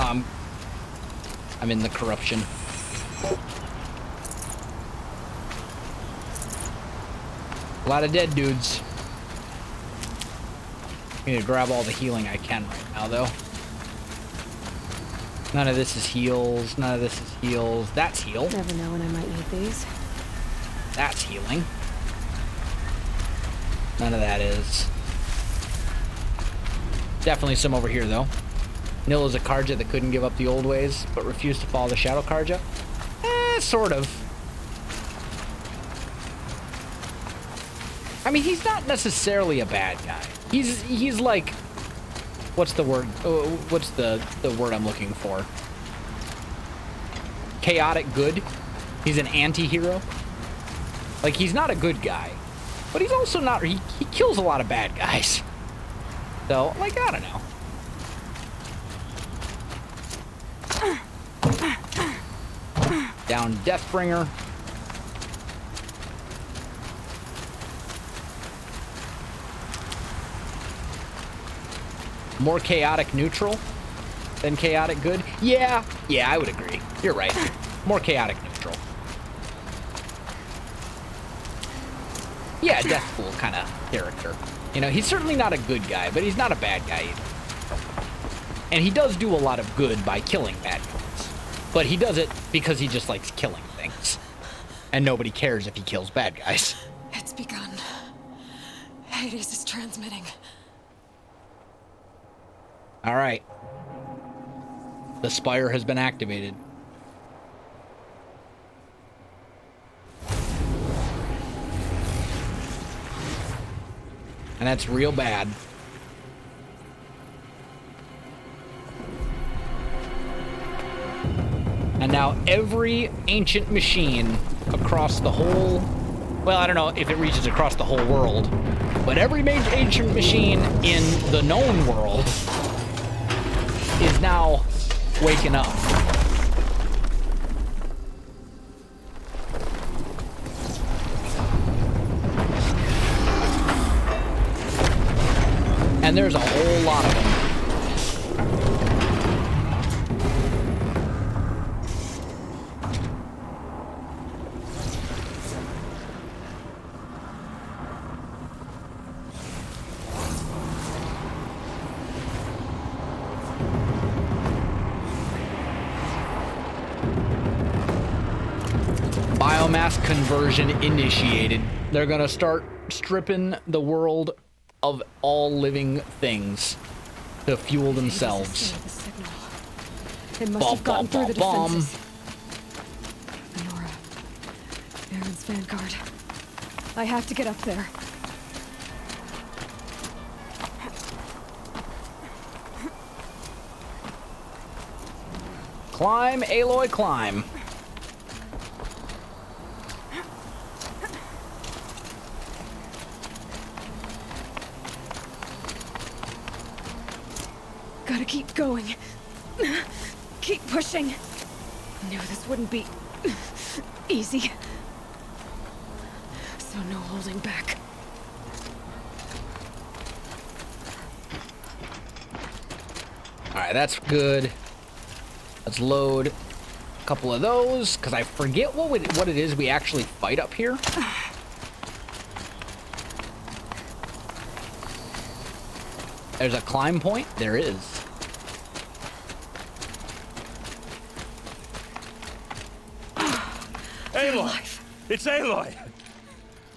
I'm in the corruption. A lot of dead dudes. I need to grab all the healing I can right now, though. None of this is heals. None of this is heals. That's heal. Never know when I might need these. That's healing. None of that is. Definitely some over here, though. Nil is a Karja that couldn't give up the old ways, but refused to follow the Shadow Karja. Sort of. I mean, he's not necessarily a bad guy. He's like, what's the word? What's the word I'm looking for? Chaotic good. He's an anti-hero. Like, he's not a good guy, but he's also not. He kills a lot of bad guys. So, like, I don't know. Down Deathbringer. More chaotic neutral than chaotic good? Yeah, I would agree. You're right. More chaotic neutral. Yeah, Deathpool kind of character. You know, he's certainly not a good guy, but he's not a bad guy either. And he does do a lot of good by killing bad guys. But he does it because he just likes killing things. And nobody cares if he kills bad guys. It's begun. Hades is transmitting. All right. The spire has been activated. And that's real bad. And now every ancient machine across the whole... Well, I don't know if it reaches across the whole world. But every major ancient machine in the known world is now waking up. And there's a whole lot of them. Biomass conversion initiated. They're gonna start stripping the world of all living things to fuel themselves. It must have gotten through the defenses. Nora, Baron's vanguard. I have to get up there. Climb, Aloy, climb. Gotta keep going. Keep pushing. Knew this wouldn't be easy. So no holding back. All right, that's good. Let's load a couple of those, because I forget what it is we actually fight up here. There's a climb point? There is. Aloy! It's Aloy!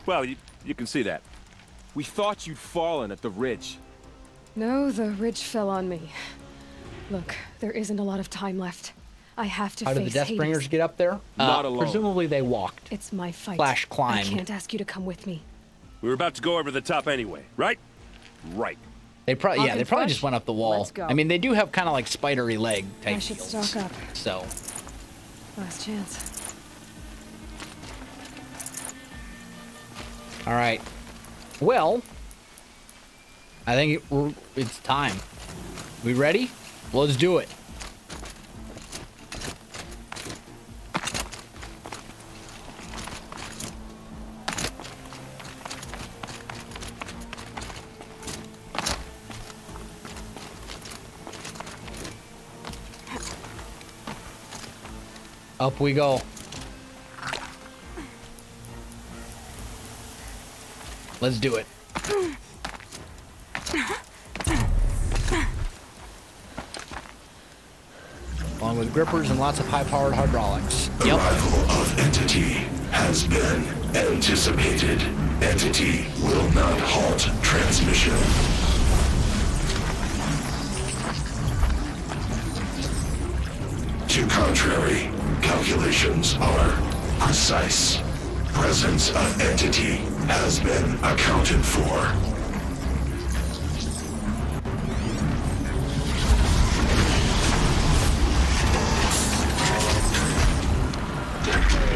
Well, you can see that. We thought you'd fallen at the ridge. No, the ridge fell on me. Look, there isn't a lot of time left. I have to face How did the Deathbringers Hades. get up there? Not alone. Presumably they walked. It's my fight. Slash climbed. I can't ask you to come with me. We were about to go over the top anyway, right? Right. They probably, Hawk they and probably Flesh? just went up the wall. Let's go. I mean, they do have kind of like spidery leg type I should heels. stock up. So, Last chance. all right. Well, I think it's time. We ready? Let's do it. Up we go. Let's do it. Along with grippers and lots of high-powered hydraulics. Yep. Arrival of entity has been anticipated. Entity will not halt transmission. To contrary, calculations are precise. Presence of entity has been accounted for.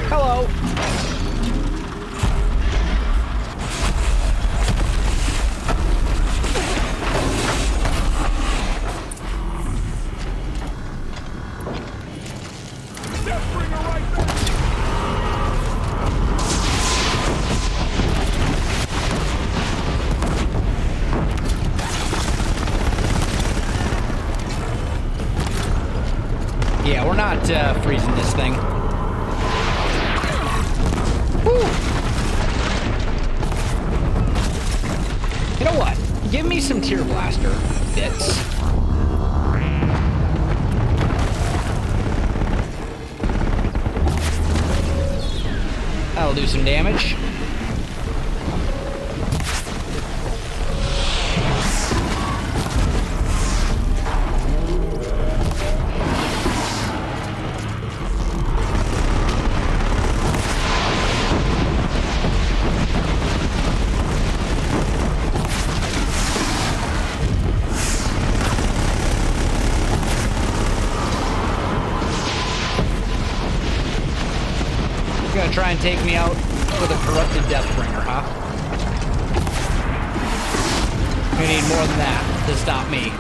Hello. Yeah, we're not freezing this thing. Woo. You know what? Give me some tear blaster bits. That'll do some damage. Gonna try and take me out with a corrupted Deathbringer, huh? We need more than that to stop me.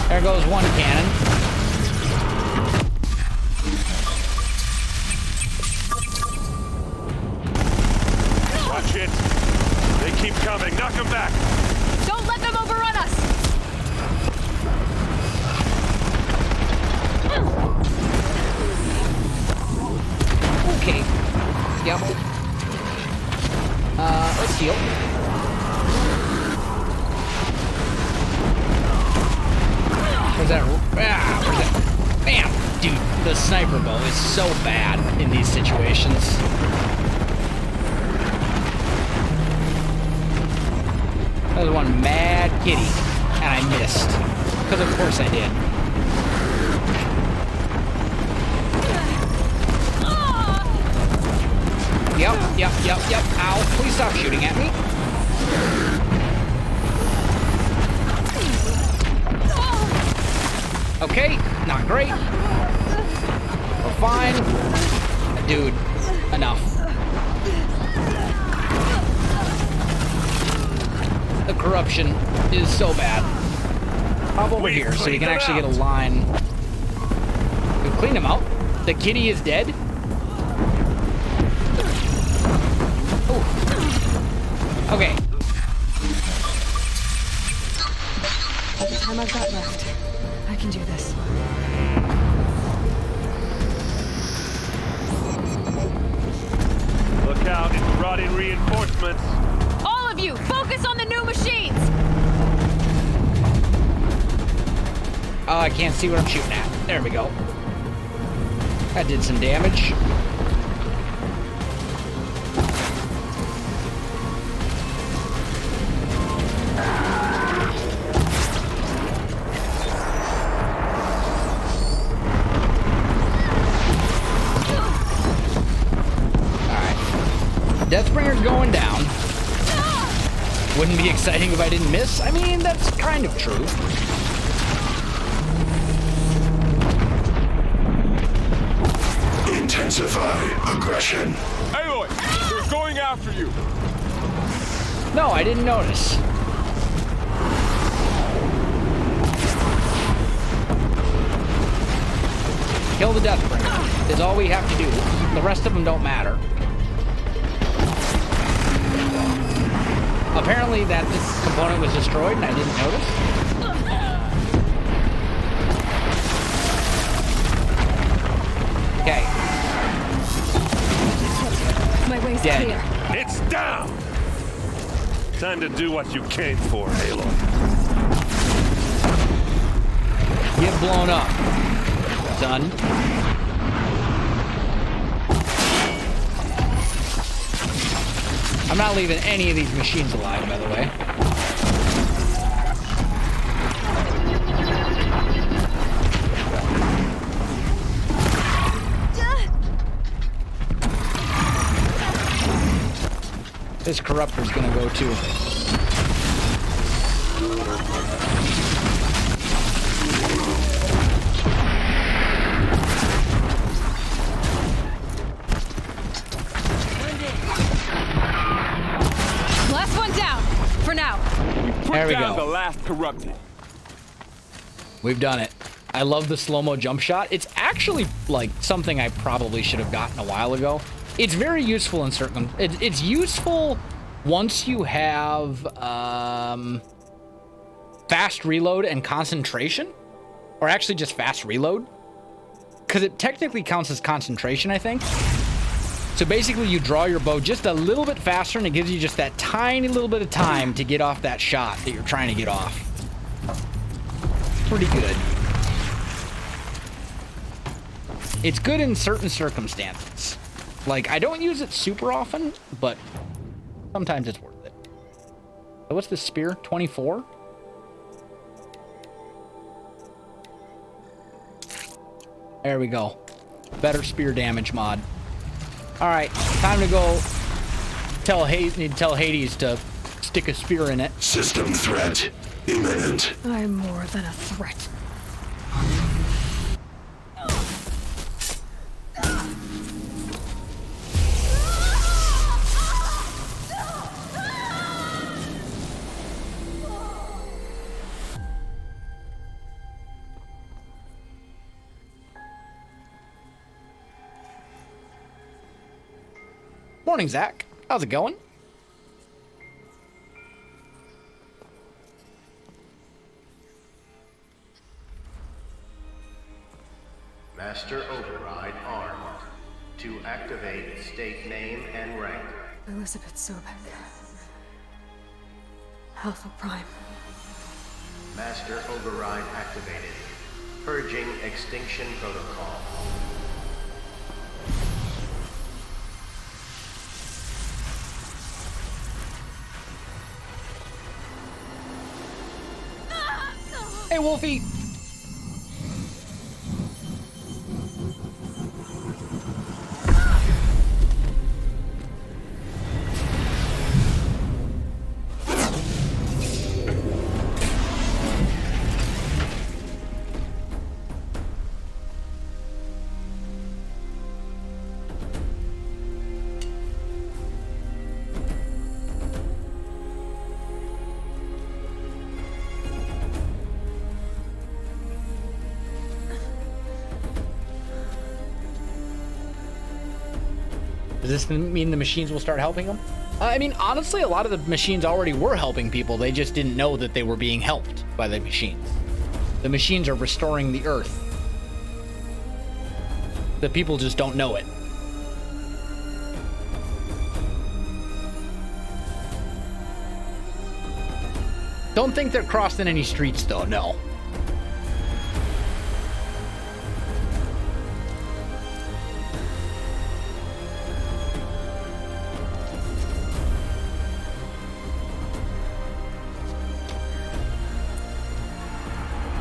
There goes one cannon. Watch it. They keep coming. Knock them back. Don't let them overrun us! Okay. Yep. Let's heal. Where's that? Where's that? Bam! Dude, the sniper bow is so bad in these situations. That was one mad kitty, and I missed. Because of course I did. Yep. Ow. Please stop shooting at me. Okay, not great. We're fine. Dude, enough. The corruption is so bad. Hop over here so we can actually get a line. We clean him out. The kitty is dead. Okay. The time I've got left, I can do this. Look out. It's brought in reinforcements. All of you, focus on the new machines! Oh, I can't see what I'm shooting at. There we go. That did some damage. Deathbringer's going down. Wouldn't be exciting if I didn't miss. I mean, that's kind of true. Intensify aggression. Aloy, they're going after you. No, I didn't notice. Kill the Deathbringer is all we have to do. The rest of them don't matter. Apparently that this component was destroyed and I didn't notice. Time to do what you came for, Aloy. Get blown up, son. I'm not leaving any of these machines alive, by the way. This corruptor's gonna go too. Last one down, for now. There we Down go. the last corrupted. We've done it. I love the slow-mo jump shot. It's actually like something I probably should have gotten a while ago. It's very useful in certain. It's useful once you have fast reload and concentration, or actually just fast reload, because it technically counts as concentration, I think. So basically, you draw your bow just a little bit faster, and it gives you just that tiny little bit of time to get off that shot that you're trying to get off. Pretty good. It's good in certain circumstances. Like, I don't use it super often, but sometimes it's worth it. So what's this spear? 24? There we go. Better spear damage mod. Alright, time to go need to tell Hades to stick a spear in it. System threat imminent. I'm more than a threat. Morning, Zach. How's it going? Master Override armed. To activate, state name and rank. Elizabeth Sobek. Alpha Prime. Master Override activated. Purging extinction protocol. Hey, Wolfie. Does this mean the machines will start helping them? I mean, honestly, a lot of the machines already were helping people. They just didn't know that they were being helped by the machines. The machines are restoring the Earth. The people just don't know it. Don't think they're crossing any streets, though, no.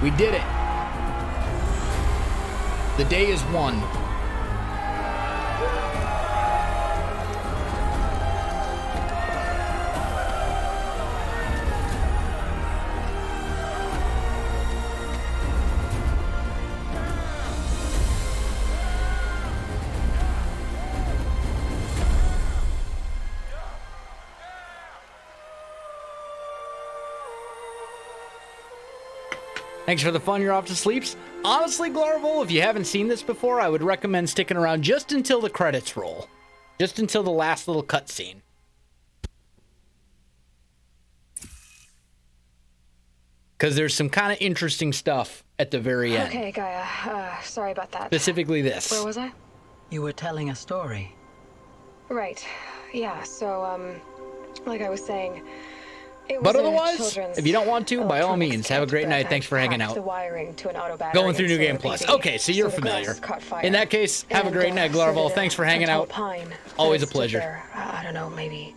We did it. The day is won. Thanks for the fun, you're off to sleeps. Honestly, Glarvol, if you haven't seen this before, I would recommend sticking around just until the credits roll. Just until the last little cutscene. Because there's some kind of interesting stuff at the very end. Okay, Gaia. Sorry about that. Specifically this. Where was I? You were telling a story. Right. Yeah, so, like I was saying, It was But a otherwise, children's if you don't want to, by all electronics means, have a kit, great but night. I Thanks for hanging hacked out. the wiring to an auto battery Going through New and Game solar Plus. PV, Okay, so you're the familiar. glass caught fire. In that case, have a And, great night, so Glarval. did Thanks for a hanging tall out. pine that Always had a stood pleasure. there, I don't know, maybe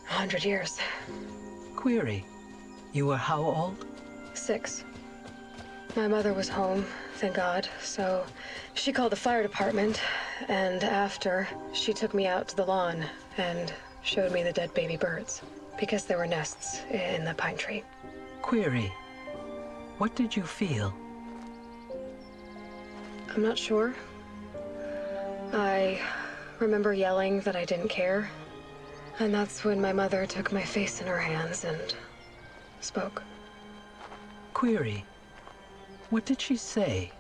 100 years. Query. You were how old? 6. My mother was home, thank God, so she called the fire department, and after, she took me out to the lawn and showed me the dead baby birds, because there were nests in the pine tree. Query. What did you feel? I'm not sure. I remember yelling that I didn't care, and that's when my mother took my face in her hands and spoke. Query. What did she say?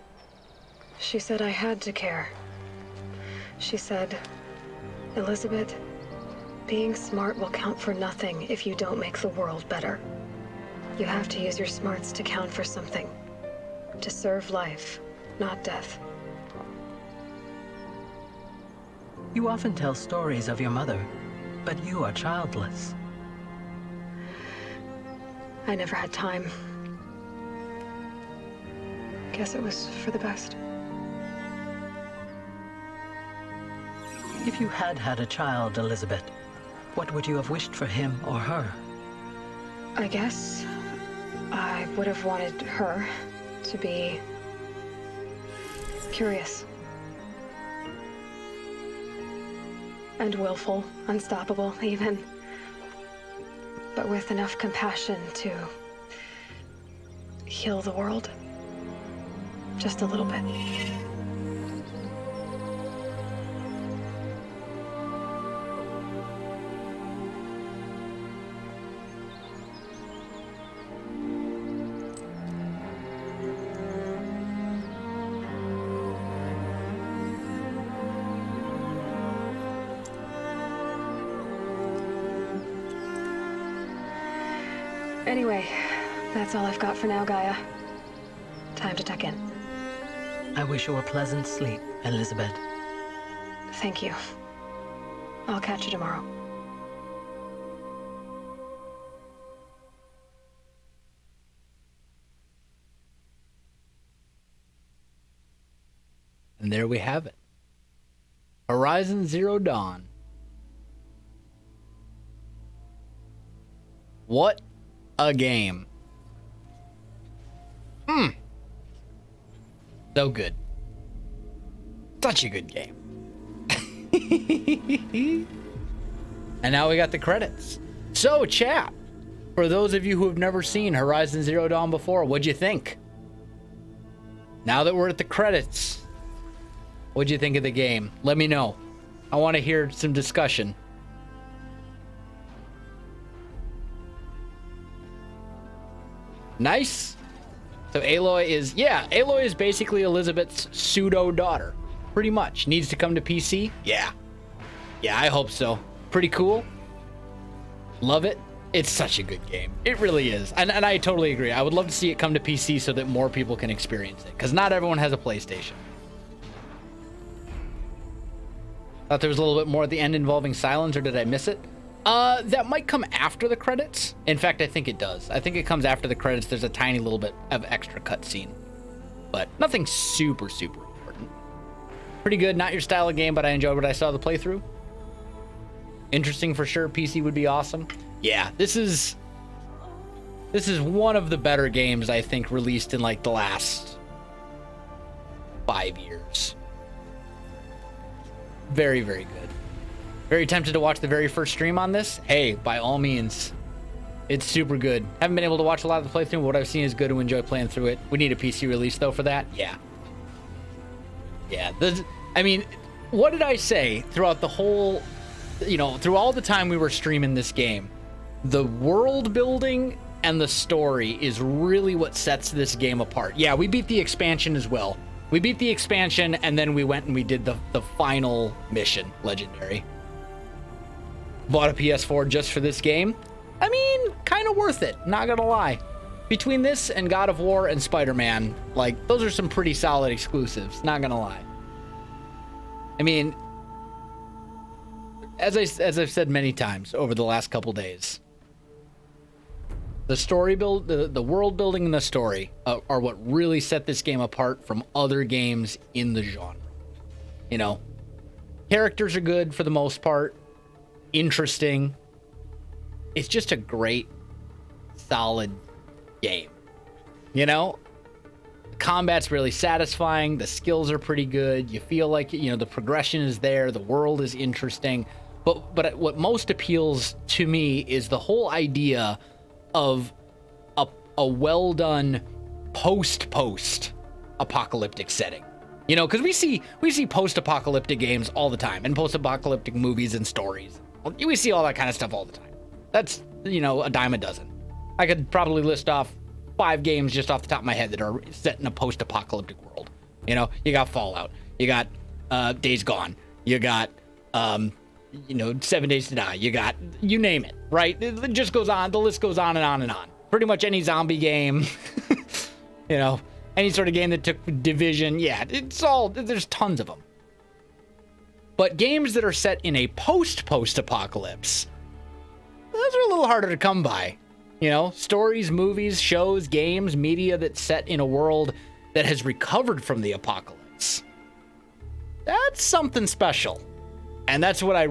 She said I had to care. She said, Elizabeth, being smart will count for nothing if you don't make the world better. You have to use your smarts to count for something. To serve life, not death. You often tell stories of your mother, but you are childless. I never had time. Guess it was for the best. If you had had a child, Elizabeth, what would you have wished for him or her? I guess I would have wanted her to be curious. And willful, unstoppable, even. But with enough compassion to heal the world. Just a little bit. Anyway, that's all I've got for now, Gaia. Time to tuck in. I wish you a pleasant sleep, Elizabeth. Thank you. I'll catch you tomorrow. And there we have it. Horizon Zero Dawn. What a game. So good. Such a good game. And now we got the credits. So, chat, for those of you who have never seen Horizon Zero Dawn before, what'd you think? Now that we're at the credits, what'd you think of the game? Let me know. I want to hear some discussion. Nice. So Aloy is basically Elizabeth's pseudo daughter. Pretty much. Needs to come to PC? Yeah. Yeah, I hope so. Pretty cool. Love it. It's such a good game. It really is. And I totally agree. I would love to see it come to PC so that more people can experience it. Because not everyone has a PlayStation. Thought there was a little bit more at the end involving Silence, or did I miss it? That might come after the credits. In fact, I think it does. I think it comes after the credits. There's a tiny little bit of extra cutscene. But nothing super, super important. Pretty good. Not your style of game, but I enjoyed what I saw the playthrough. Interesting for sure. PC would be awesome. Yeah, this is one of the better games, I think, released in like the last 5 years. Very, very good. Very tempted to watch the very first stream on this. Hey, by all means, it's super good. Haven't been able to watch a lot of the playthrough, but what I've seen is good to enjoy playing through it. We need a PC release, though, for that. Yeah. Yeah. I mean, what did I say throughout the whole, through all the time we were streaming this game? The world building and the story is really what sets this game apart. Yeah, we beat the expansion as well. We beat the expansion, and then we went and we did the final mission, Legendary. Bought a PS4 just for this game. I mean, kind of worth it, not gonna lie. Between this and God of War and Spider-Man, like, those are some pretty solid exclusives, not gonna lie. I mean, as I've said many times over the last couple days, The story build, the world building and the story are what really set this game apart from other games in the genre. You know, characters are good for the most part, interesting. It's just a great, solid game. You know, the combat's really satisfying. The skills are pretty good. You feel like, you know, the progression is there. The world is interesting. But what most appeals to me is the whole idea of a well done post apocalyptic setting. You know, because we see post apocalyptic games all the time, and post apocalyptic movies and stories. We see all that kind of stuff all the time. That's, you know, a dime a dozen. I could probably list off 5 games just off the top of my head that are set in a post apocalyptic world. You know, you got Fallout, you got Days Gone, you got 7 Days to Die, you got, you name it, right? It just goes on, the list goes on and on and on. Pretty much any zombie game, you know, any sort of game that took Division, yeah, it's all, there's tons of them. But games that are set in a post-apocalypse, those are a little harder to come by. You know, stories, movies, shows, games, media that's set in a world that has recovered from the apocalypse. That's something special. And that's what I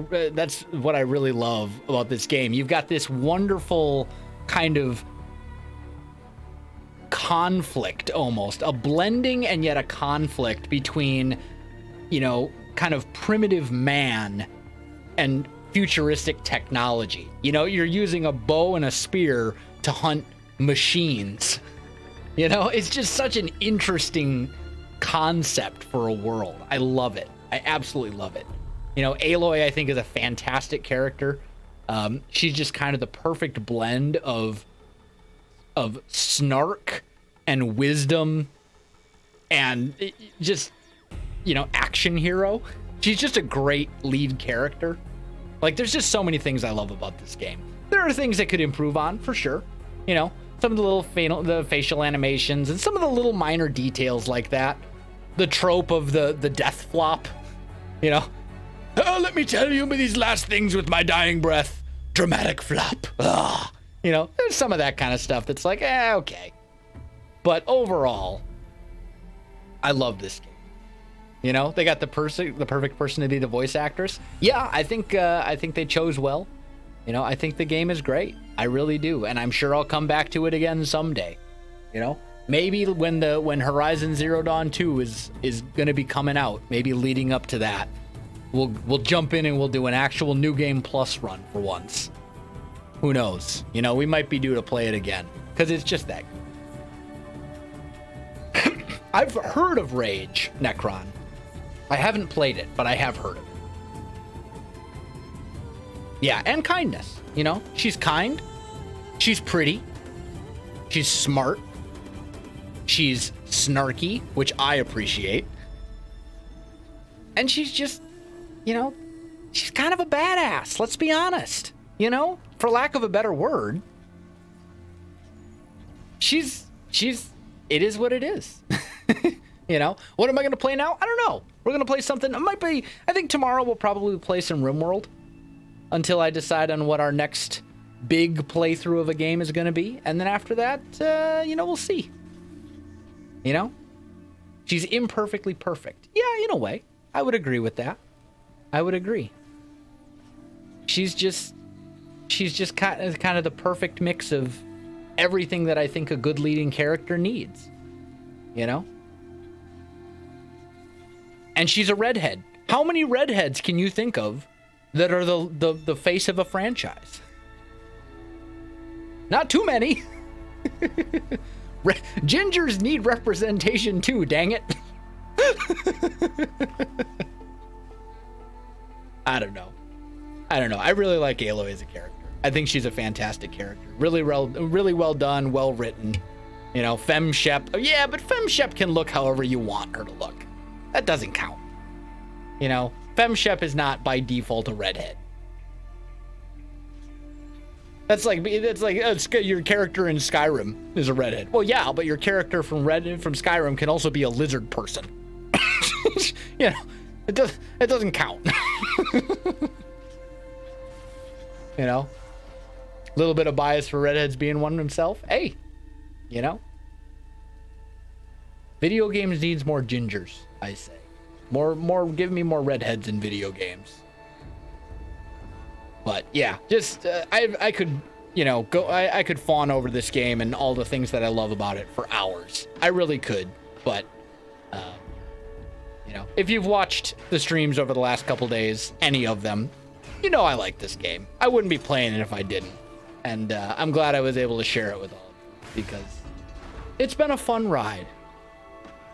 really love about this game. You've got this wonderful kind of conflict, almost a blending and yet a conflict between, you know, kind of primitive man and futuristic technology. You know, you're using a bow and a spear to hunt machines. You know, it's just such an interesting concept for a world. I love it. I absolutely love it. You know, Aloy, I think, is a fantastic character. She's just kind of the perfect blend of snark and wisdom and just, you know, action hero. She's just a great lead character. Like, there's just so many things I love about this game. There are things that could improve on, for sure. You know, some of the facial animations and some of the little minor details like that. The trope of the death flop, you know. Oh, let me tell you these last things with my dying breath. Dramatic flop. Ugh. You know, there's some of that kind of stuff that's like, okay. But overall, I love this game. You know, they got the perfect person to be the voice actress. Yeah, I think they chose well. You know, I think the game is great. I really do, and I'm sure I'll come back to it again someday. You know, maybe when Horizon Zero Dawn 2 is going to be coming out, maybe leading up to that, we'll jump in and we'll do an actual New Game Plus run for once. Who knows? You know, we might be due to play it again because it's just that good. I've heard of Rage, Necron. I haven't played it, but I have heard of it. Yeah, and kindness. You know, she's kind. She's pretty. She's smart. She's snarky, which I appreciate. And she's just, you know, she's kind of a badass. Let's be honest. You know, for lack of a better word, it is what it is. You know, what am I going to play now? I don't know. We're going to play something. I think tomorrow we'll probably play some RimWorld until I decide on what our next big playthrough of a game is going to be. And then after that, you know, we'll see. You know, she's imperfectly perfect. Yeah, in a way. I would agree with that. I would agree. She's just kind of the perfect mix of everything that I think a good leading character needs. You know? And she's a redhead. How many redheads can you think of that are the face of a franchise? Not too many. Gingers need representation too, dang it. I don't know. I really like Aloy as a character. I think she's a fantastic character. Really well done, well written. You know, Femme Shep. Yeah, but Femme Shep can look however you want her to look. That doesn't count. You know, Femme Shep is not by default a redhead. That's like your character in Skyrim is a redhead. Well, yeah, but your character from Skyrim can also be a lizard person. You know, it doesn't count. You know, little bit of bias for redheads being one himself. Hey, you know, video games needs more gingers, I say. Give me more redheads in video games. But yeah, just I could, you know, I could fawn over this game and all the things that I love about it for hours. I really could, but you know, if you've watched the streams over the last couple days, any of them, you know I like this game. I wouldn't be playing it if I didn't. And I'm glad I was able to share it with all of you because it's been a fun ride.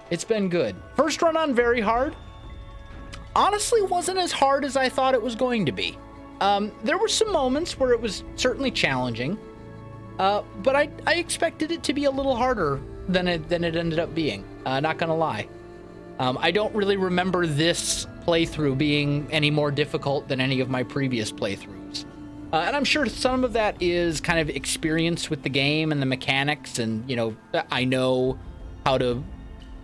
It's been good. First run on very hard. Honestly, wasn't as hard as I thought it was going to be. There were some moments where it was certainly challenging, but I expected it to be a little harder than it ended up being. Not gonna lie. I don't really remember this playthrough being any more difficult than any of my previous playthroughs. And I'm sure some of that is kind of experience with the game and the mechanics, and, you know, I know how to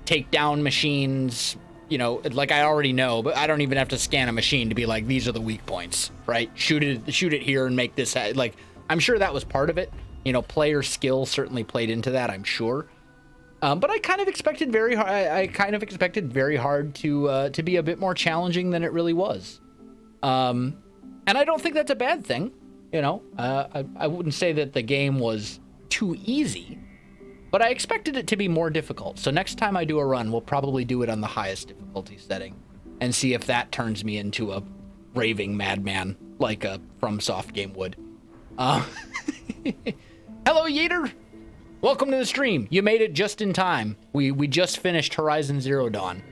take down machines, you know, like I already know, but I don't even have to scan a machine to be like, these are the weak points, right? Shoot it here and make this, like, I'm sure that was part of it. You know, player skill certainly played into that, I'm sure. But I kind of expected very hard. I kind of expected very hard to be a bit more challenging than it really was. And I don't think that's a bad thing. You know, I wouldn't say that the game was too easy, but I expected it to be more difficult. So next time I do a run, we'll probably do it on the highest difficulty setting and see if that turns me into a raving madman like a FromSoft game would. Hello, Yeater. Welcome to the stream. You made it just in time. We just finished Horizon Zero Dawn.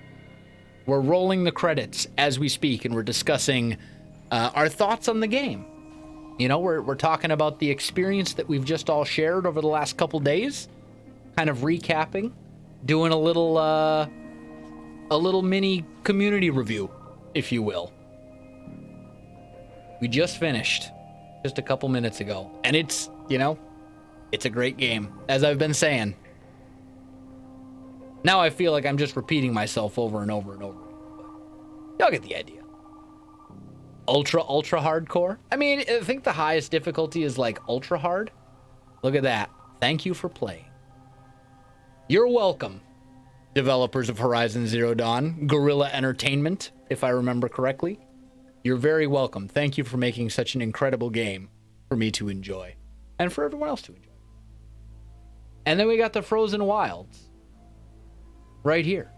We're rolling the credits as we speak, and we're discussing our thoughts on the game. You know, we're talking about the experience that we've just all shared over the last couple days, kind of recapping, doing a little mini community review, if you will. We just finished just a couple minutes ago, and it's, you know, it's a great game, as I've been saying. Now I feel like I'm just repeating myself over and over and over. But y'all get the idea. Ultra hardcore? I mean, I think the highest difficulty is like ultra hard. Look at that. Thank you for playing. You're welcome, developers of Horizon Zero Dawn, Guerrilla Entertainment, if I remember correctly. You're very welcome. Thank you for making such an incredible game for me to enjoy, and for everyone else to enjoy. And then we got the Frozen Wilds right here.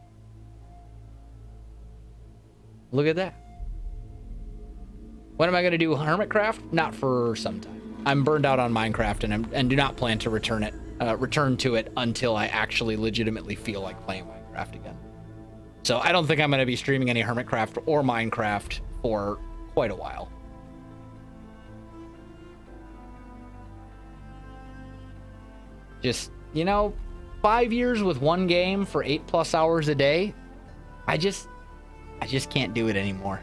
Look at that. When am I going to do Hermitcraft? Not for some time. I'm burned out on Minecraft and do not plan to return to it until I actually legitimately feel like playing Minecraft again. So I don't think I'm going to be streaming any Hermitcraft or Minecraft for quite a while. Just, you know, 5 years with one game for 8+ hours a day. I just can't do it anymore.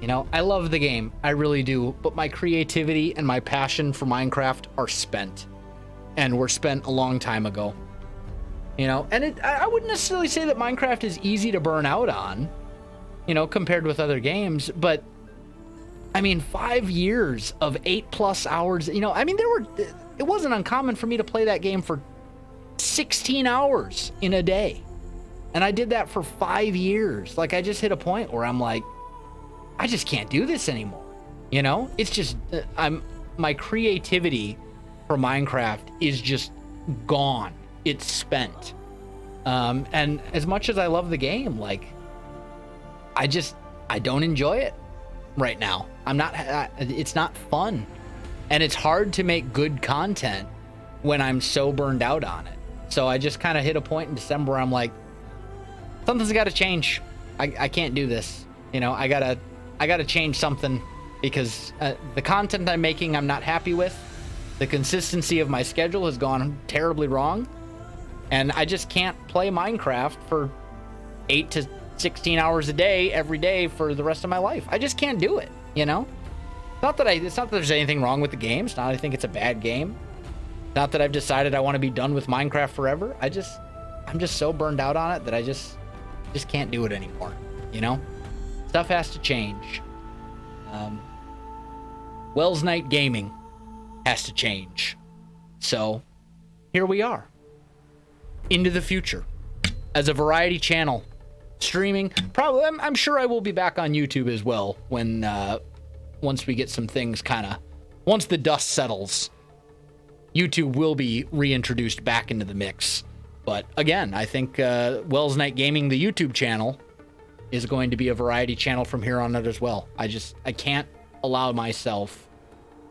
You know, I love the game, I really do, but my creativity and my passion for Minecraft are spent, and were spent a long time ago. You know, and I wouldn't necessarily say that Minecraft is easy to burn out on, you know, compared with other games, but I mean, 5 years of 8+ hours, you know, I mean, it wasn't uncommon for me to play that game for 16 hours in a day. And I did that for 5 years. Like, I just hit a point where I'm like, I just can't do this anymore. You know, it's just, my creativity for Minecraft is just gone. It's spent. And as much as I love the game, like, I don't enjoy it right now. It's not fun. And it's hard to make good content when I'm so burned out on it. So I just kind of hit a point in December where I'm like, something's got to change. I can't do this. You know, I gotta change something, because the content I'm making, I'm not happy with. The consistency of my schedule has gone terribly wrong, and I just can't play Minecraft for 8 to 16 hours a day every day for the rest of my life. I just can't do it. You know, it's not that there's anything wrong with the game. It's not I think it's a bad game. Not that I've decided I want to be done with Minecraft forever. I'm just so burned out on it that I just can't do it anymore. You know, stuff has to change. Welsknight Gaming has to change. So here we are, into the future, as a variety channel, streaming. Probably, I'm sure I will be back on YouTube as well when once we get some things once the dust settles. YouTube will be reintroduced back into the mix. But again, I think Welsknight Gaming, the YouTube channel, is going to be a variety channel from here on out as well. I can't allow myself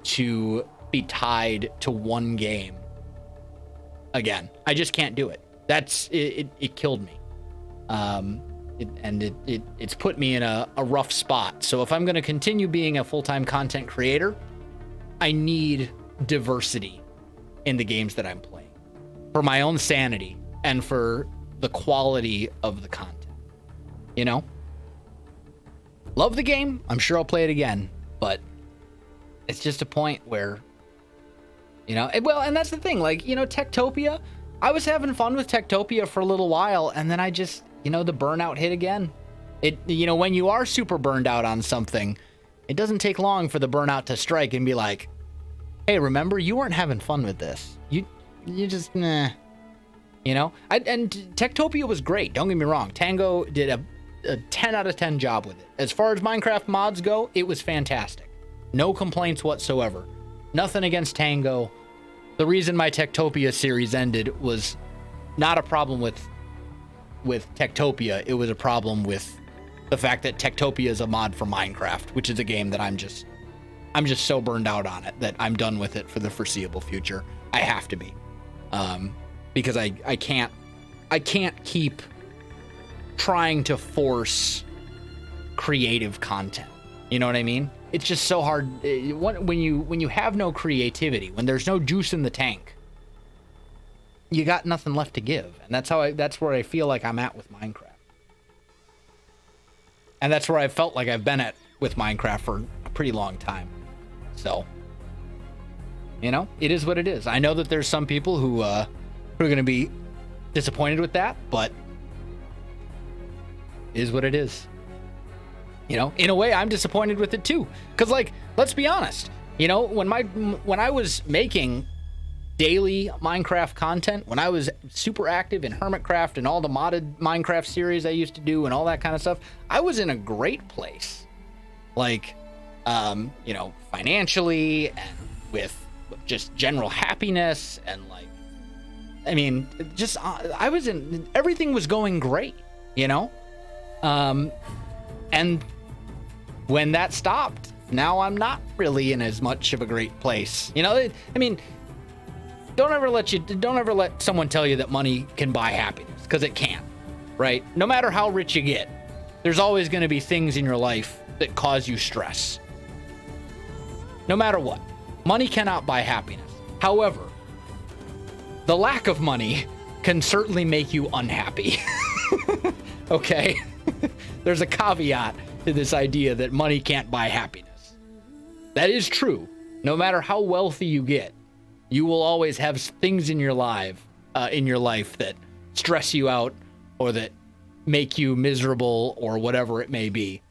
to be tied to one game again. I just can't do it. It killed me. It's put me in a rough spot. So if I'm going to continue being a full-time content creator, I need diversity in the games that I'm playing for my own sanity and for the quality of the content. You know? Love the game. I'm sure I'll play it again, but it's just a point where, you know, and that's the thing, like, you know, Techtopia, I was having fun with Techtopia for a little while, and then I just, you know, the burnout hit again. You know, when you are super burned out on something, it doesn't take long for the burnout to strike and be like, hey, remember, you weren't having fun with this. You just, nah. You know? And Techtopia was great, don't get me wrong. Tango did a 10 out of 10 job with it. As far as Minecraft mods go, it was fantastic. No complaints whatsoever. Nothing against Tango. The reason my Techtopia series ended was not a problem with Techtopia. It was a problem with the fact that Techtopia is a mod for Minecraft, which is a game that I'm just so burned out on it that I'm done with it for the foreseeable future. I have to be, because I can't keep trying to force creative content. You know what I mean? It's just so hard when you have no creativity, when there's no juice in the tank. You got nothing left to give, and that's where I feel like I'm at with Minecraft, and that's where I felt like I've been at with Minecraft for a pretty long time. So, you know, it is what it is. I know that there's some people who are going to be disappointed with that, but it is what it is. You know, in a way, I'm disappointed with it too. Because, like, let's be honest. You know, when I was making daily Minecraft content, when I was super active in Hermitcraft and all the modded Minecraft series I used to do and all that kind of stuff, I was in a great place. Like, you know, financially and with just general happiness and, like, I mean, just everything was going great, you know? And when that stopped, now I'm not really in as much of a great place. You know, I mean, don't ever let someone tell you that money can buy happiness, because it can't, right? No matter how rich you get, there's always going to be things in your life that cause you stress. No matter what, money cannot buy happiness. However, the lack of money can certainly make you unhappy. Okay? There's a caveat to this idea that money can't buy happiness. That is true. No matter how wealthy you get, you will always have things in your life that stress you out or that make you miserable or whatever it may be.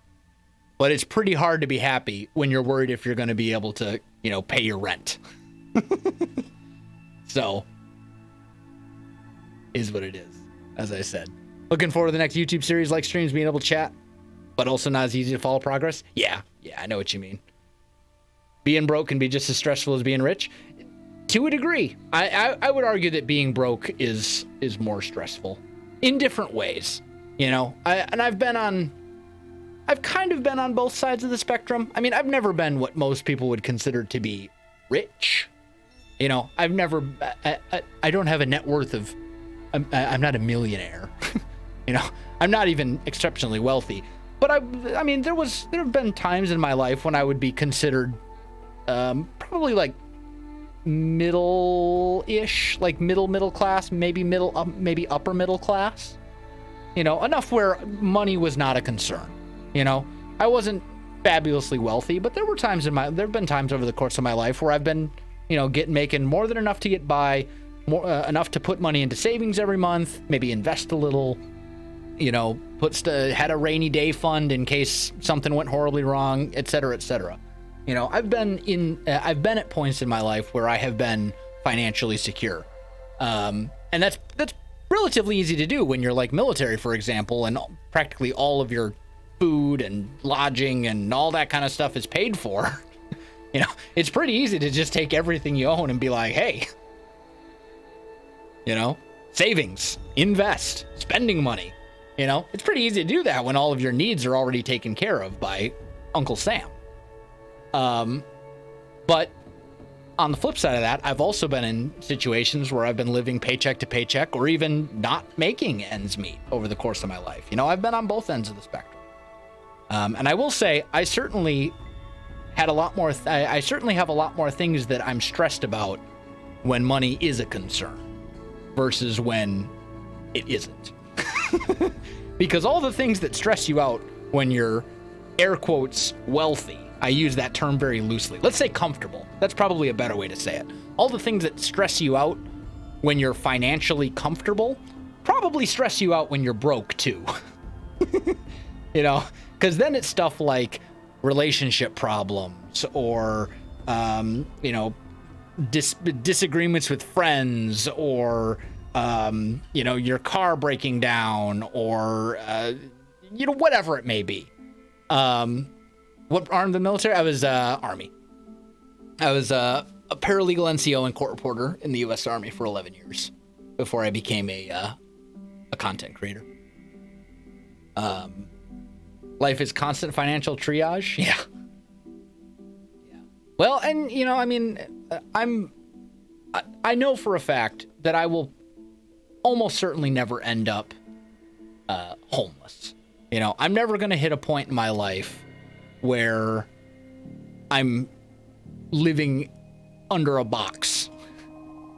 But it's pretty hard to be happy when you're worried if you're going to be able to, you know, pay your rent. So, is what it is, as I said. Looking forward to the next YouTube series, like streams, being able to chat, but also not as easy to follow progress. Yeah, I know what you mean. Being broke can be just as stressful as being rich. To a degree. I would argue that being broke is more stressful in different ways. You know, I've kind of been on both sides of the spectrum. I mean, I've never been what most people would consider to be rich. You know, I don't have a net worth of, I'm not a millionaire. You know, I'm not even exceptionally wealthy. But I mean, there have been times in my life when I would be considered probably like middle-ish, like middle class, maybe upper middle class. You know, enough where money was not a concern. You know, I wasn't fabulously wealthy, but there have been times over the course of my life where I've been, you know, making more than enough to get by, more enough to put money into savings every month, maybe invest a little, you know, had a rainy day fund in case something went horribly wrong, etc., etc. You know, I've been at points in my life where I have been financially secure. And that's relatively easy to do when you're like military, for example, and practically all of your food and lodging and all that kind of stuff is paid for. You know, it's pretty easy to just take everything you own and be like, hey, you know, savings, invest, spending money. You know, it's pretty easy to do that when all of your needs are already taken care of by Uncle Sam. But on the flip side of that, I've also been in situations where I've been living paycheck to paycheck or even not making ends meet over the course of my life. You know, I've been on both ends of the spectrum. And I will say, I certainly had a lot more, I certainly have a lot more things that I'm stressed about when money is a concern versus when it isn't. Because all the things that stress you out when you're, air quotes, wealthy, I use that term very loosely. Let's say comfortable. That's probably a better way to say it. All the things that stress you out when you're financially comfortable probably stress you out when you're broke too. You know, because then it's stuff like relationship problems or, you know, disagreements with friends or, you know, your car breaking down or, you know, whatever it may be. What arm of the military? I was Army. I was a paralegal NCO and court reporter in the U.S. Army for 11 years before I became a content creator. Life is constant financial triage. Yeah. Well, and you know, I mean, I know for a fact that I will almost certainly never end up homeless. You know, I'm never going to hit a point in my life where I'm living under a box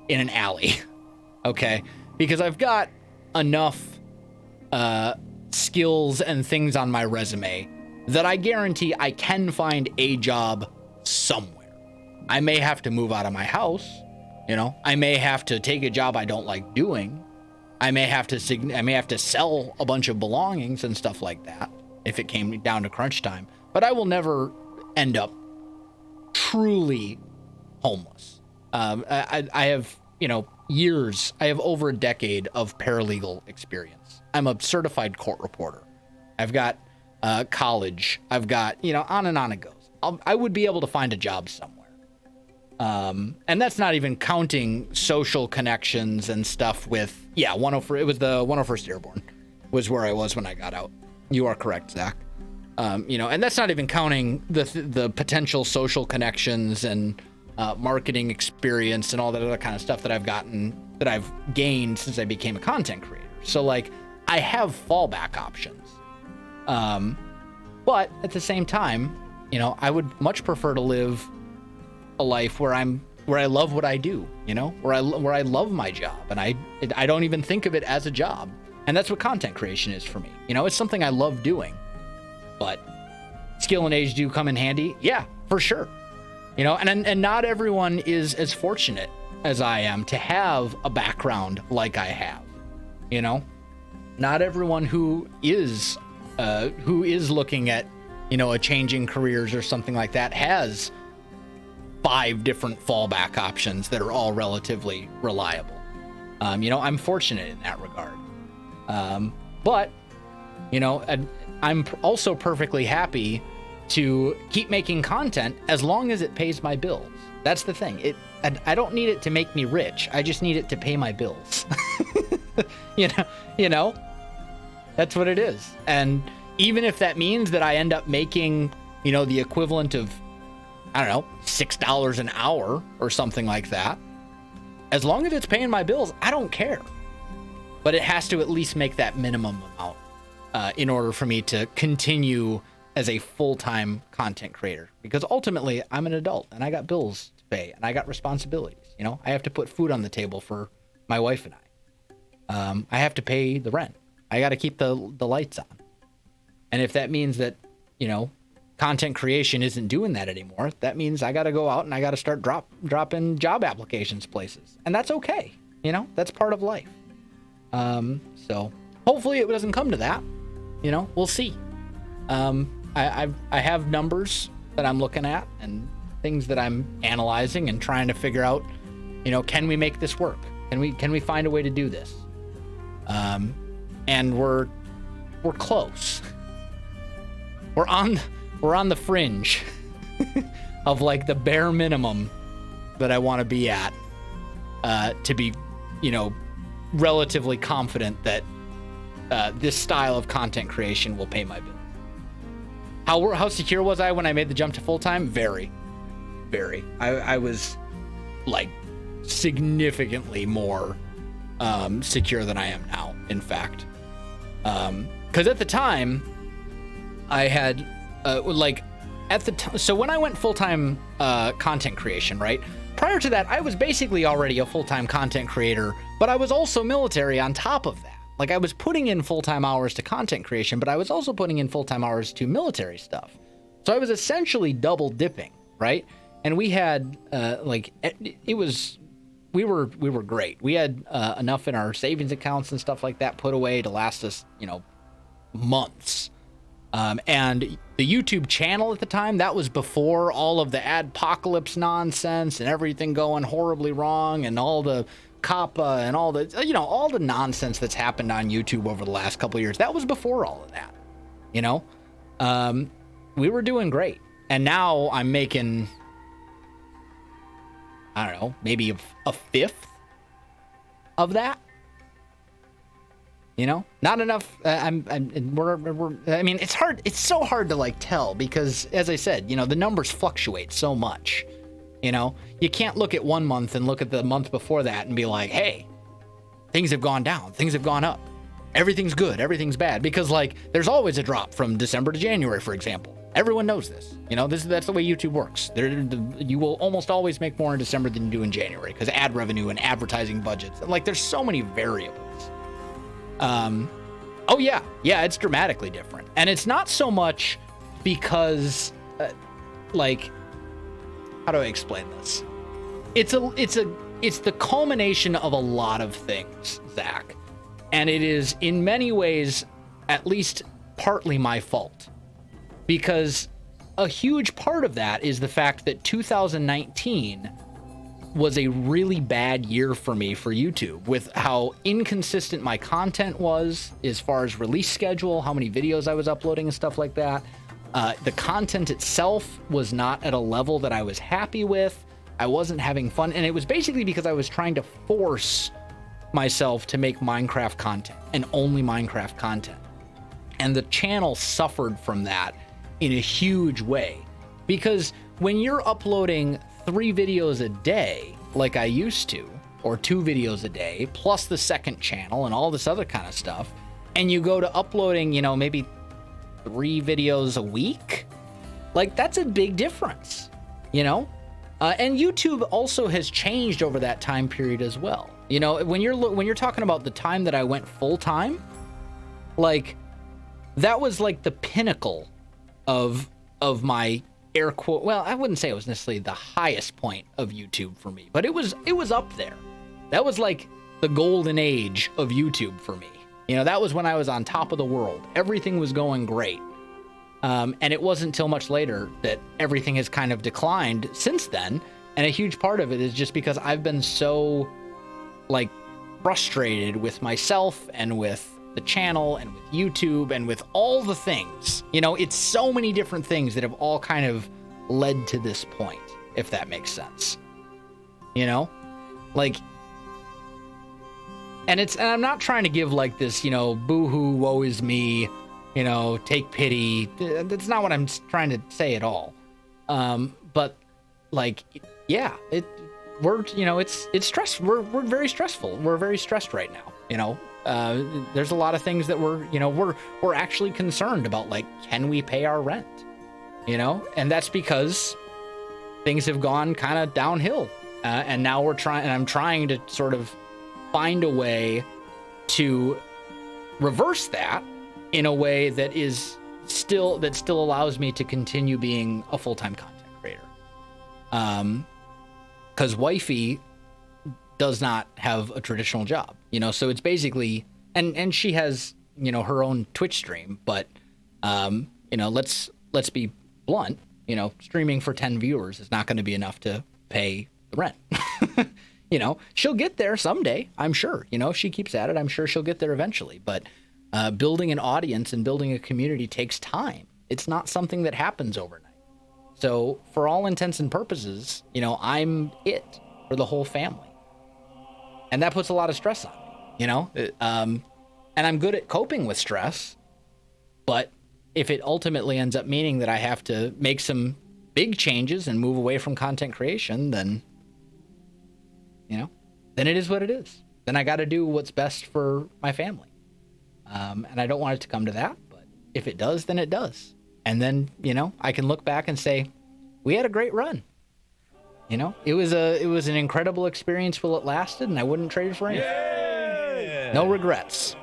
in an alley, okay? Because I've got enough skills and things on my resume that I guarantee I can find a job somewhere. I may have to move out of my house, you know? I may have to take a job I don't like doing. I may have to sell a bunch of belongings and stuff like that if it came down to crunch time. But I will never end up truly homeless. I have, you know, years. I have over a decade of paralegal experience. I'm a certified court reporter. I've got college. I've got, you know, on and on it goes. I would be able to find a job somewhere. And that's not even counting social connections and stuff with, yeah, 104. It was the 101st Airborne was where I was when I got out. You are correct, Zach. You know, and that's not even counting the potential social connections and marketing experience and all that other kind of stuff that I've gained since I became a content creator. So like, I have fallback options. But at the same time, you know, I would much prefer to live a life where I love what I do, you know, where I love my job and I don't even think of it as a job. And that's what content creation is for me. You know, it's something I love doing. But skill and age do come in handy. Yeah, for sure. You know, and not everyone is as fortunate as I am to have a background like I have. You know, not everyone who is looking at, you know, a changing careers or something like that has 5 different fallback options that are all relatively reliable. You know, I'm fortunate in that regard. But, you know, I'm also perfectly happy to keep making content as long as it pays my bills. That's the thing. I don't need it to make me rich. I just need it to pay my bills. You know, that's what it is. And even if that means that I end up making, you know, the equivalent of, I don't know, $6 an hour or something like that, as long as it's paying my bills, I don't care. But it has to at least make that minimum amount in order for me to continue as a full-time content creator. Because ultimately, I'm an adult and I got bills to pay and I got responsibilities. You know, I have to put food on the table for my wife and I. I have to pay the rent. I got to keep the lights on. And if that means that, you know, content creation isn't doing that anymore, that means I got to go out and I got to start dropping job applications places. And that's okay. You know, that's part of life. So hopefully it doesn't come to that. You know, we'll see. I have numbers that I'm looking at and things that I'm analyzing and trying to figure out, you know, can we make this work? Can we find a way to do this? And we're close. We're on the fringe of like the bare minimum that I want to be at to be, you know, relatively confident that this style of content creation will pay my bills. How secure was I when I made the jump to full-time? Very. I was like significantly more secure than I am now, in fact. Because at the time, I had so when I went full-time content creation, right? Prior to that, I was basically already a full-time content creator, but I was also military on top of that. Like, I was putting in full-time hours to content creation, but I was also putting in full-time hours to military stuff. So I was essentially double dipping, right? And we had we were great. We had enough in our savings accounts and stuff like that put away to last us, you know, months. And the YouTube channel at the time, that was before all of the adpocalypse nonsense and everything going horribly wrong and all the COPPA and all the, you know, all the nonsense that's happened on YouTube over the last couple of years. That was before all of that, you know? We were doing great. And now I'm making, I don't know, maybe a fifth of that. You know, not enough. I mean, it's hard. It's so hard to like tell because, as I said, you know, the numbers fluctuate so much. You know, you can't look at 1 month and look at the month before that and be like, hey, things have gone down, things have gone up, everything's good, everything's bad, because like there's always a drop from December to January, for example. Everyone knows this. You know, that's the way YouTube works. You will almost always make more in December than you do in January because ad revenue and advertising budgets. Like, there's so many variables. Oh yeah, it's dramatically different. And it's not so much because, like, how do I explain this? It's the culmination of a lot of things, Zach. And it is in many ways, at least partly my fault. Because a huge part of that is the fact that 2019 was a really bad year for me for YouTube, with how inconsistent my content was as far as release schedule, how many videos I was uploading and stuff like that. The content itself was not at a level that I was happy with. I wasn't having fun, and it was basically because I was trying to force myself to make Minecraft content and only Minecraft content. And the channel suffered from that in a huge way, because when you're uploading 3 videos a day, like I used to, or 2 videos a day, plus the second channel and all this other kind of stuff, and you go to uploading, you know, maybe 3 videos a week, like, that's a big difference, you know? And YouTube also has changed over that time period as well. You know, when you're talking about the time that I went full time, like, that was like the pinnacle of my air quote. Well, I wouldn't say it was necessarily the highest point of YouTube for me, but it was up there. That was like the golden age of YouTube for me. You know, that was when I was on top of the world. Everything was going great. And it wasn't until much later that everything has kind of declined since then. And a huge part of it is just because I've been so, like, frustrated with myself and with the channel and with YouTube and with all the things. You know, it's so many different things that have all kind of led to this point, if that makes sense. You know? Like, and I'm not trying to give like this, you know, boo-hoo, woe is me, you know, take pity. That's not what I'm trying to say at all. But like, yeah, it's stressful. We're very stressful. We're very stressed right now, you know? There's a lot of things that we're actually concerned about, like, can we pay our rent? You know? And that's because things have gone kind of downhill. And now I'm trying to sort of find a way to reverse that in a way that still allows me to continue being a full-time content creator. Because wifey does not have a traditional job, you know, so it's basically, and she has, you know, her own Twitch stream, but, you know, let's be blunt. you know, streaming for 10 viewers is not going to be enough to pay the rent. You know, she'll get there someday, I'm sure. You know, if she keeps at it, I'm sure she'll get there eventually. But building an audience and building a community takes time. It's not something that happens overnight. So for all intents and purposes, you know, I'm it for the whole family. And that puts a lot of stress on me, you know? And I'm good at coping with stress. But if it ultimately ends up meaning that I have to make some big changes and move away from content creation, then, you know, then it is what it is. Then I got to do what's best for my family. And I don't want it to come to that, but if it does, then it does. And then, you know, I can look back and say, we had a great run. You know, it was an incredible experience while it lasted, and I wouldn't trade it for anything. Yeah. No regrets.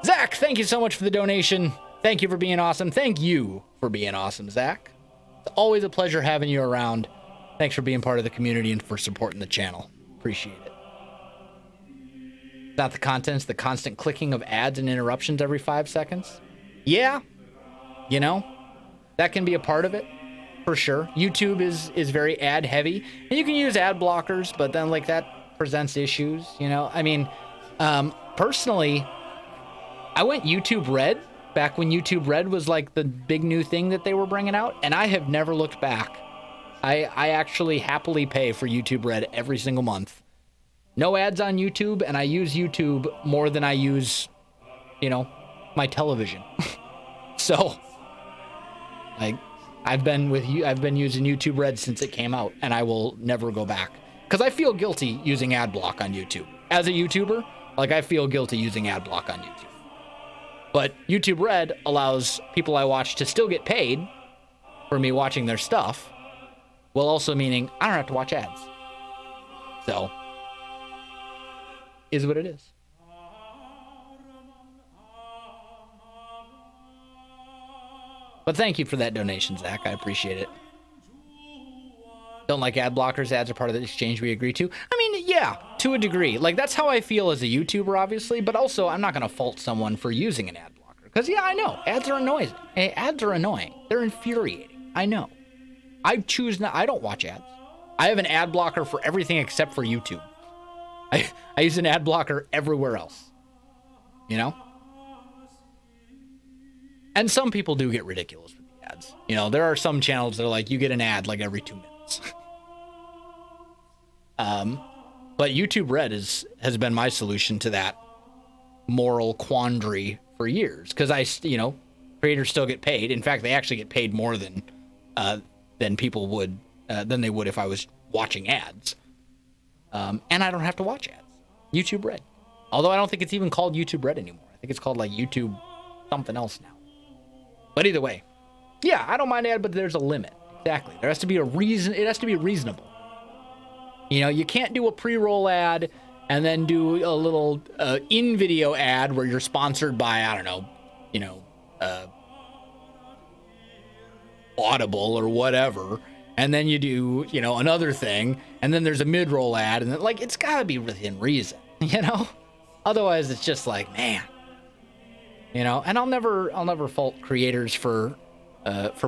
Zach, thank you so much for the donation. Thank you for being awesome. Thank you for being awesome, Zach. It's always a pleasure having you around. Thanks for being part of the community and for supporting the channel. Appreciate it. Not the content, it's the constant clicking of ads and interruptions every 5 seconds. Yeah, you know, that can be a part of it, for sure. YouTube is very ad heavy, and you can use ad blockers, but then like that presents issues, you know. I mean, personally, I went YouTube Red back when YouTube Red was like the big new thing that they were bringing out, and I have never looked back. I actually happily pay for YouTube Red every single month. No ads on YouTube, and I use YouTube more than I use, you know, my television. So, like, I've been using YouTube Red since it came out, and I will never go back. Because I feel guilty using ad block on YouTube. As a YouTuber, like, I feel guilty using ad block on YouTube. But YouTube Red allows people I watch to still get paid for me watching their stuff, while also meaning I don't have to watch ads. So, is what it is. But thank you for that donation, Zach. I appreciate it. Don't like ad blockers. Ads are part of the exchange we agree to. I mean, yeah, to a degree. Like, that's how I feel as a YouTuber, obviously. But also, I'm not going to fault someone for using an ad blocker. Because, yeah, I know. Ads are annoying. Hey, ads are annoying. They're infuriating. I know. I choose not. I don't watch ads. I have an ad blocker for everything except for YouTube. I use an ad blocker everywhere else. You know? And some people do get ridiculous with the ads. You know, there are some channels that are like, you get an ad like every 2 minutes. But YouTube Red has been my solution to that moral quandary for years. Because you know, creators still get paid. In fact, they actually get paid more than people would, than they would if I was watching ads. And I don't have to watch ads. YouTube Red. Although I don't think it's even called YouTube Red anymore. I think it's called like YouTube something else now. But either way, yeah, I don't mind ad, but there's a limit. Exactly. There has to be a reason. It has to be reasonable. You know, you can't do a pre-roll ad and then do a little in-video ad where you're sponsored by, I don't know, you know, Audible or whatever. And then you do, you know, another thing, and then there's a mid-roll ad, and then, like, it's got to be within reason, you know? Otherwise, it's just like, man. You know, and I'll never fault creators for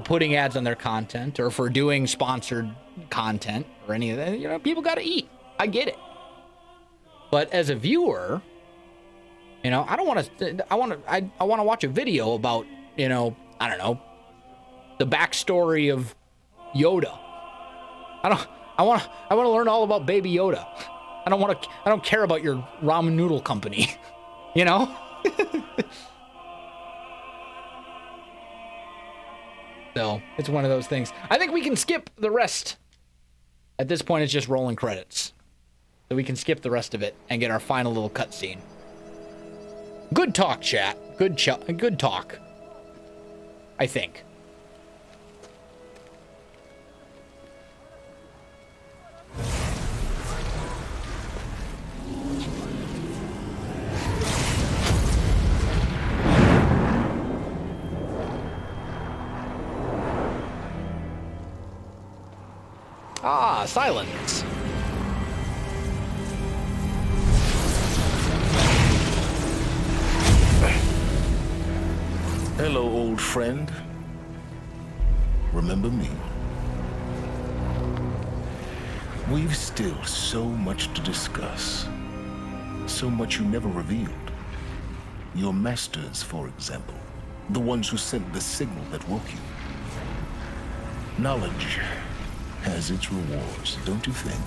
putting ads on their content or for doing sponsored content or any of that. You know, people got to eat. I get it. But as a viewer, you know, I want to watch a video about, you know, I don't know, the backstory of Yoda. I want to learn all about Baby Yoda. I don't care about your ramen noodle company. You know? So, it's one of those things. I think we can skip the rest. At this point, it's just rolling credits. So we can skip the rest of it and get our final little cutscene. Good talk, chat. Good talk. I think. Ah, silence. Hello, old friend. Remember me? We've still so much to discuss. So much you never revealed. Your masters, for example. The ones who sent the signal that woke you. Knowledge has its rewards, don't you think?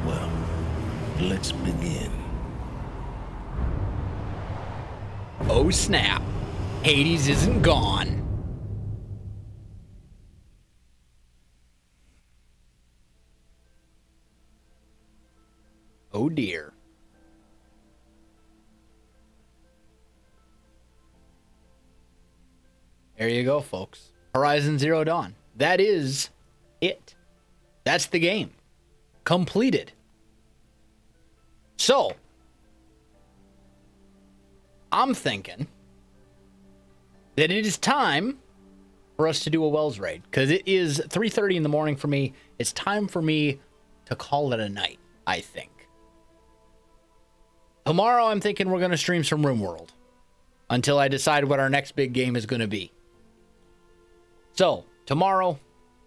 Well, let's begin. Oh snap. Hades isn't gone. Oh dear. There you go, folks. Horizon Zero Dawn. That is it. That's the game. Completed. So, I'm thinking that it is time for us to do a Wells raid, because it is 3:30 in the morning for me. It's time for me to call it a night, I think. Tomorrow, I'm thinking we're going to stream some RimWorld until I decide what our next big game is going to be. So, tomorrow,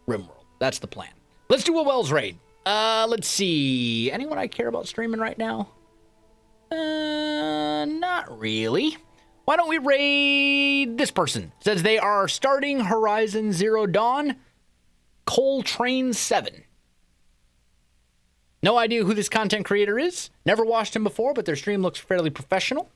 RimWorld. That's the plan. Let's do a Wells raid. Let's see. Anyone I care about streaming right now? Not really. Why don't we raid this person? It says they are starting Horizon Zero Dawn, Coltrane 7. No idea who this content creator is. Never watched him before, but their stream looks fairly professional.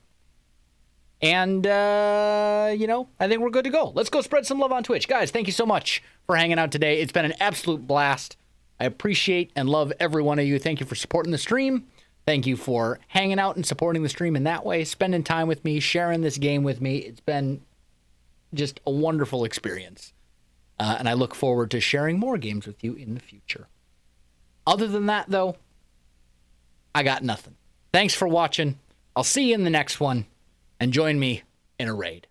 And, you know, I think we're good to go. Let's go spread some love on Twitch. Guys, thank you so much for hanging out today. It's been an absolute blast. I appreciate and love every one of you. Thank you for supporting the stream. Thank you for hanging out and supporting the stream in that way, spending time with me, sharing this game with me. It's been just a wonderful experience. And I look forward to sharing more games with you in the future. Other than that, though, I got nothing. Thanks for watching. I'll see you in the next one. And join me in a raid.